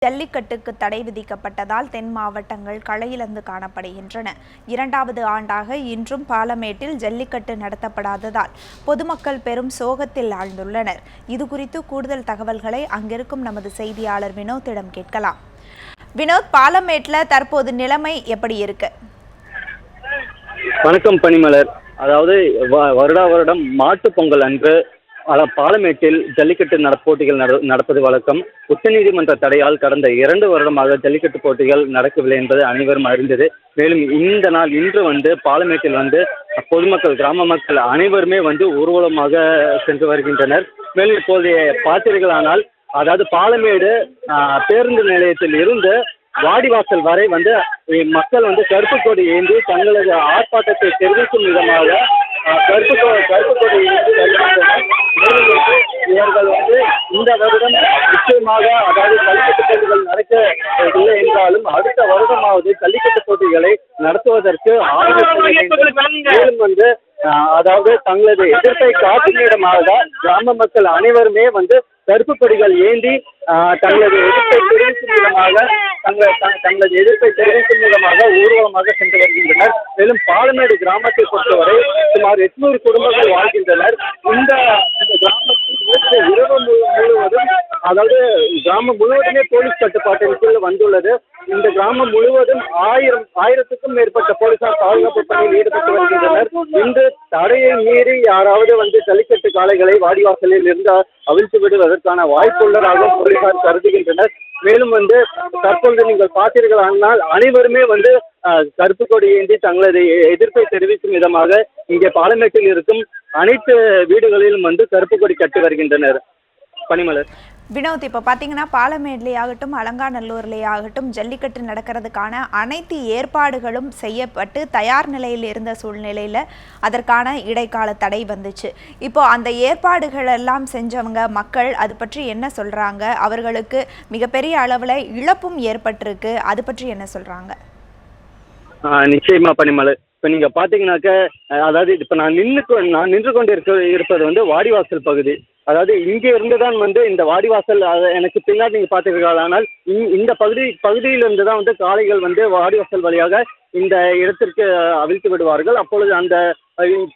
ஜல்லிக்கட்டுக்கு தடை விதிக்கப்பட்டதால் தென் மாவட்டங்கள் களையிழந்து காணப்படுகின்றன. இரண்டாவது ஆண்டாக இன்றும் பாலமேட்டில் ஜல்லிக்கட்டு நடத்தப்படாததால் பொதுமக்கள் பெரும் சோகத்தில் ஆழ்ந்துள்ளனர். இதுகுறித்து கூடுதல் தகவல்களை அங்கிருக்கும் நமது செய்தியாளர் வினோத்திடம் கேட்கலாம். வினோத், பாலமேட்ல தற்போது நிலைமை எப்படி இருக்கு? வணக்கம் பனிமலர். அதாவது வருடா வருடம் மாட்டு பொங்கல் அன்று பாலமேட்டில் ஜல்லிக்கட்டு போட்டிகள் நடப்பது வழக்கம். உச்சநீதிமன்ற தடையால் கடந்த 2 வருடமாக ஜல்லிக்கட்டு போட்டிகள் நடக்கவில்லை என்பது அனைவரும் அறிந்தது. மேலும் இந்த நாள் இன்று பாலமேட்டில் பொதுமக்கள், கிராம மக்கள் அனைவருமே ஊர்வலமாக சென்று வருகின்றனர். மேலும் இப்போதைய பார்த்தீர்களானால், அதாவது பாலமேடு பேருந்து நிலையத்தில் இருந்து வாடிவாசல் வரை மக்கள் கருப்பு கொடி ஏந்தி தங்களது ஆர்ப்பாட்டத்தை தெரிவிக்கும் விதமாக கருப்பு கொடி ஏந்தி வருகின்றனர். இவர்கள் இந்த வருடம் நிச்சயமாக, அதாவது ஜல்லிக்கட்டு போட்டிகள் நடக்கவில்லை என்றாலும் அடுத்த வருடமாவது ஜல்லிக்கட்டு போட்டிகளை நடத்துவதற்கு மேலும் அதாவது தங்களது எதிர்ப்பை காட்டும் இடமாக கிராம மக்கள் அனைவருமே கருப்பு கொடிகள் ஏந்தி தங்களது எதிர்ப்பை தெரிவிக்கும் விதமாக ஊர்வலமாக சென்று வருகின்றனர். மேலும் பாலமேடு கிராமத்தை பொறுத்தவரை சுமார் 800 குடும்பங்கள் வாழ்கின்றனர். இந்த கிராமத்தில் இரவு முழுவதும், அதாவது கிராமம் முழுவதுமே போலீஸ் கட்டுப்பாட்டின் கீழ் வந்துள்ளது. இந்த கிராமம் முழுவதும் 1000க்கும் மேற்பட்ட போலீசார் பாதுகாப்பு பணியில் ஈடுபட்டு வருகின்றனர். இன்று தடையை மீறி யாராவது ஜல்லிக்கட்டு காளைகளை வாடிவாசலில் இருந்து அவிழ்த்து விடுவதற்கான வாய்ப்புள்ளதாக போலீசார் கருதுகின்றனர். மேலும் தற்பொழுது நீங்கள் பார்த்தீர்களானால் அனைவருமே கருப்பு கொடி ஏந்தி தங்களது எதிர்ப்பை தெரிவிக்கும் விதமாக இங்கே பாலமேட்டில் இருக்கும் அனைத்து வீடுகளிலும் கருப்பு கொடி கட்டி வருகின்றனர். பனிமலர். வினோத், இப்போ பார்த்தீங்கன்னா பாலமேட்லே ஆகட்டும், அலங்காநல்லூர்லே ஆகட்டும், ஜல்லிக்கட்டு நடக்கிறதுக்கான அனைத்து ஏற்பாடுகளும் செய்யப்பட்டு தயார் நிலையில் இருந்த சூழ்நிலையில் அதற்கான இடைக்கால தடை வந்துச்சு. இப்போ அந்த ஏற்பாடுகள் எல்லாம் செஞ்சவங்க மக்கள் அது பற்றி என்ன சொல்கிறாங்க? அவர்களுக்கு மிகப்பெரிய அளவில் இழப்பும் ஏற்பட்டிருக்கு. அது பற்றி என்ன சொல்கிறாங்க? நிச்சயமா பனிமலர். இப்போ நீங்கள் பார்த்தீங்கன்னாக்க, அதாவது இப்போ நான் நின்று கொண்டு இருப்பது வாடிவாசல் பகுதி. அதாவது இங்கே இருந்து தான் இந்த வாடிவாசல், எனக்கு பின்னாடி நீங்கள் பார்த்தீர்களானால் இந்த பகுதியிலிருந்து தான் காளைகள் வாடிவாசல் வழியாக இந்த இடத்திற்கு அவிழ்த்து விடுவார்கள். அப்பொழுது அந்த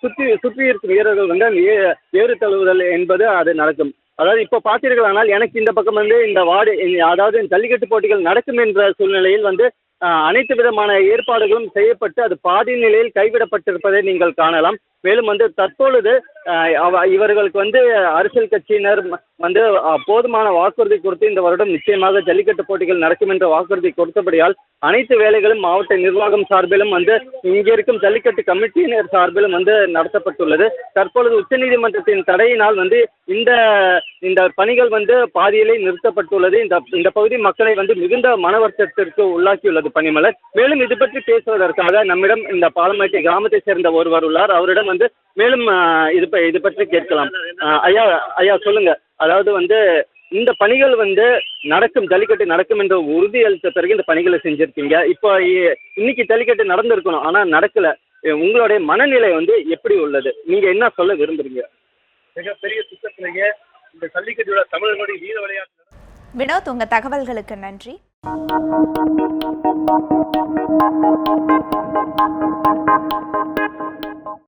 சுற்றி இருக்கும் வீரர்கள் ஏறு தழுவுதல் என்பது அது நடக்கும். அதாவது இப்போ பார்த்தீர்களானால் எனக்கு இந்த பக்கம் இந்த அதாவது ஜல்லிக்கட்டு போட்டிகள் நடக்கும் என்ற சூழ்நிலையில் அனைத்து விதமான ஏற்பாடுகளும் செய்யப்பட்டு அது பாதி நிலையில் கைவிடப்பட்டிருப்பதை நீங்கள் காணலாம். மேலும் தற்பொழுது இவர்களுக்கு அரசியல் கட்சியினர் போதுமான வாக்குறுதி கொடுத்து இந்த வருடம் நிச்சயமாக ஜல்லிக்கட்டு போட்டிகள் நடக்கும் என்ற வாக்குறுதி கொடுத்தபடியால் அனைத்து வேலைகளும் மாவட்ட நிர்வாகம் சார்பிலும் இங்கே இருக்கும் ஜல்லிக்கட்டு கமிட்டியினர் சார்பிலும் நடத்தப்பட்டுள்ளது. தற்பொழுது உச்சநீதிமன்றத்தின் தடையினால் இந்த பணிகள் பாதியிலே நிறுத்தப்பட்டுள்ளது. இந்த பகுதி மக்களை மிகுந்த மன வருத்தத்திற்கு உள்ளாக்கியுள்ளது பனிமலர். மேலும் இது பற்றி பேசுவதற்காக நம்மிடம் இந்த பாலமேட்டை கிராமத்தை சேர்ந்த ஒருவர் உள்ளார். அவரிடம் மேலும் இது பற்றி கேட்கலாம். ஐயா சொல்லுங்க. அதாவது இந்த பணிகள் நடக்கும், ஜல்லிக்கட்டு நடக்கும் என்ற உறுதி அளித்த பிறகு இந்த பணிகளை செஞ்சிருக்கீங்க. இப்போ இன்னைக்கு ஜல்லிக்கட்டு நடந்திருக்கணும், ஆனா நடக்கல. உங்களுடைய மனநிலை எப்படி உள்ளது? நீங்க என்ன சொல்ல விரும்புறீங்க? மிகப்பெரிய திட்டத்திலேயே இந்த ஜல்லிக்கட்டோட தமிழர்களுடைய வீர விளையாட்டு. வினோத், உங்க தகவல்களுக்கு நன்றி.